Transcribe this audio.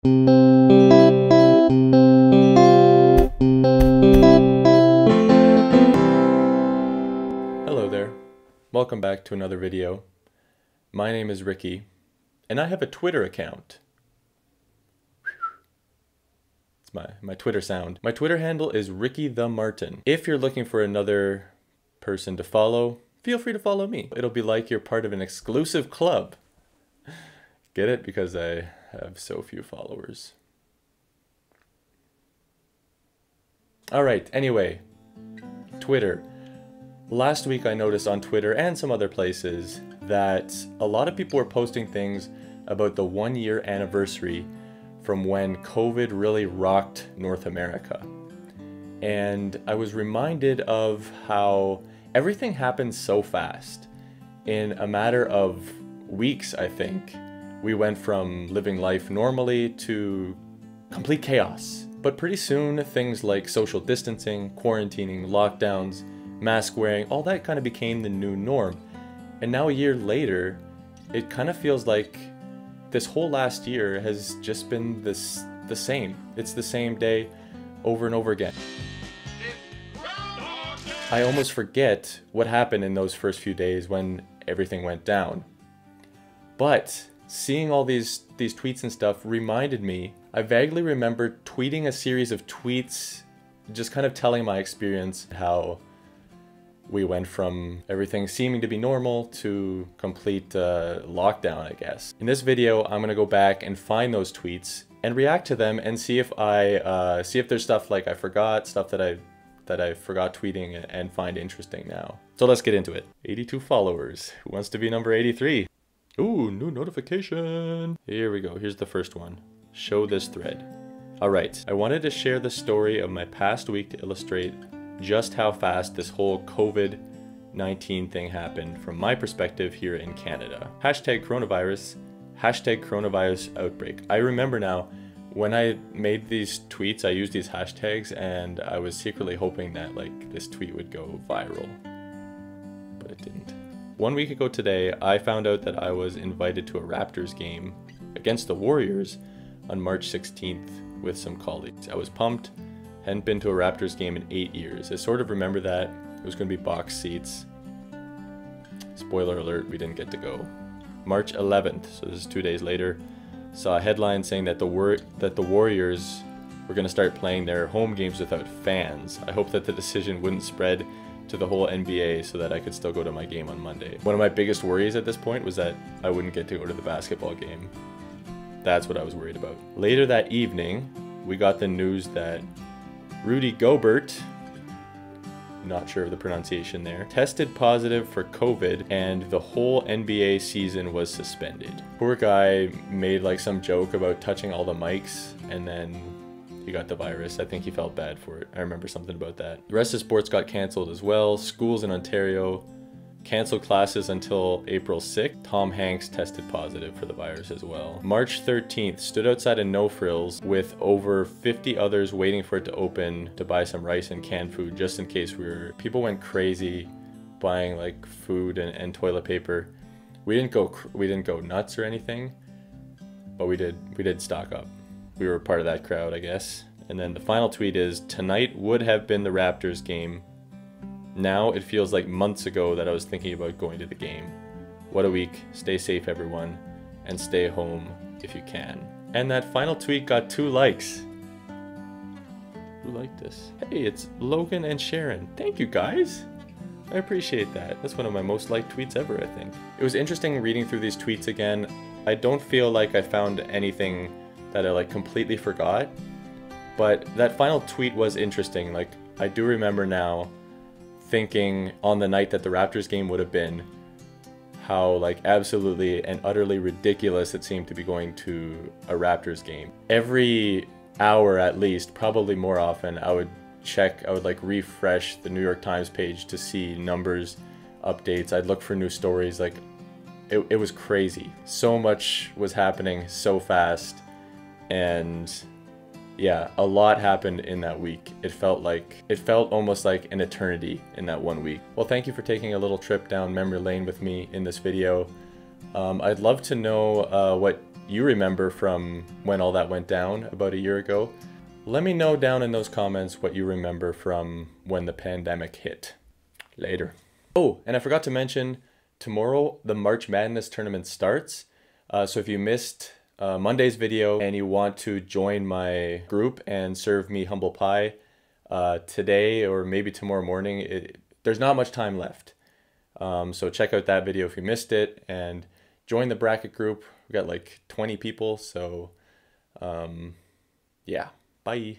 Hello there, welcome back to another video. My name is Ricky, and I have a Twitter account. It's my Twitter sound. My Twitter handle is Ricky the Martin. If you're looking for another person to follow, feel free to follow me. It'll be like you're part of an exclusive club. Get it? Because I have so few followers. Alright, anyway, Twitter. Last week I noticed on Twitter and some other places that a lot of people were posting things about the 1-year anniversary from when COVID really rocked North America. And I was reminded of how everything happened so fast. In a matter of weeks, I think, we went from living life normally to complete chaos. But pretty soon, things like social distancing, quarantining, lockdowns, mask wearing, all that kind of became the new norm. And now a year later, it kind of feels like this whole last year has just been the same. It's the same day over and over again. I almost forget what happened in those first few days when everything went down. But seeing all these tweets and stuff reminded me, I vaguely remember tweeting a series of tweets, just kind of telling my experience, how we went from everything seeming to be normal to complete lockdown, I guess. In this video, I'm gonna go back and find those tweets and react to them and see if there's stuff like I forgot, stuff that I forgot tweeting and find interesting now. So let's get into it. 82 followers. Who wants to be number 83? Ooh, new notification. Here we go. Here's the first one. Show this thread. All right. I wanted to share the story of my past week to illustrate just how fast this whole COVID-19 thing happened from my perspective here in Canada. Hashtag coronavirus, hashtag coronavirus outbreak. I remember now when I made these tweets, I used these hashtags and I was secretly hoping that like this tweet would go viral, but it didn't. 1 week ago today, I found out that I was invited to a Raptors game against the Warriors on March 16th with some colleagues. I was pumped. Hadn't been to a Raptors game in 8 years. I sort of remember that. It was going to be box seats. Spoiler alert, we didn't get to go. March 11th, so this is 2 days later, saw a headline saying that the Warriors were going to start playing their home games without fans. I hope that the decision wouldn't spread to the whole NBA so that I could still go to my game on Monday. One of my biggest worries at this point was that I wouldn't get to go to the basketball game. That's what I was worried about. Later that evening, we got the news that Rudy Gobert, not sure of the pronunciation there, tested positive for COVID and the whole NBA season was suspended. Poor guy made like some joke about touching all the mics and then he got the virus. I think he felt bad for it. I remember something about that. The rest of sports got canceled as well. Schools in Ontario canceled classes until April 6th. Tom Hanks tested positive for the virus as well. March 13th, stood outside of No Frills with over 50 others waiting for it to open to buy some rice and canned food just in case people went crazy buying like food and toilet paper. We didn't go nuts or anything, but we did stock up. We were part of that crowd, I guess. And then the final tweet is, tonight would have been the Raptors game. Now it feels like months ago that I was thinking about going to the game. What a week. Stay safe, everyone, and stay home if you can. And that final tweet got 2 likes. Who liked this? Hey, it's Logan and Sharon. Thank you, guys. I appreciate that. That's one of my most liked tweets ever, I think. It was interesting reading through these tweets again. I don't feel like I found anything that I like completely forgot, but that final tweet was interesting. Like, I do remember now thinking on the night that the Raptors game would have been, how like absolutely and utterly ridiculous it seemed to be going to a Raptors game. Every hour at least, probably more often, I would like refresh the New York Times page to see numbers, updates. I'd look for new stories. Like it was crazy. So much was happening so fast, and yeah, a lot happened in that week. It felt almost like an eternity in that 1 week. Well, thank you for taking a little trip down memory lane with me in this video. I'd love to know what you remember from when all that went down about a year ago. Let me know down in those comments what you remember from when the pandemic hit. Later. Oh, and I forgot to mention, tomorrow the March Madness tournament starts. So if you missed Monday's video and you want to join my group and serve me humble pie today or maybe tomorrow morning, there's not much time left. So check out that video if you missed it and join the bracket group. We got like 20 people, so yeah, bye.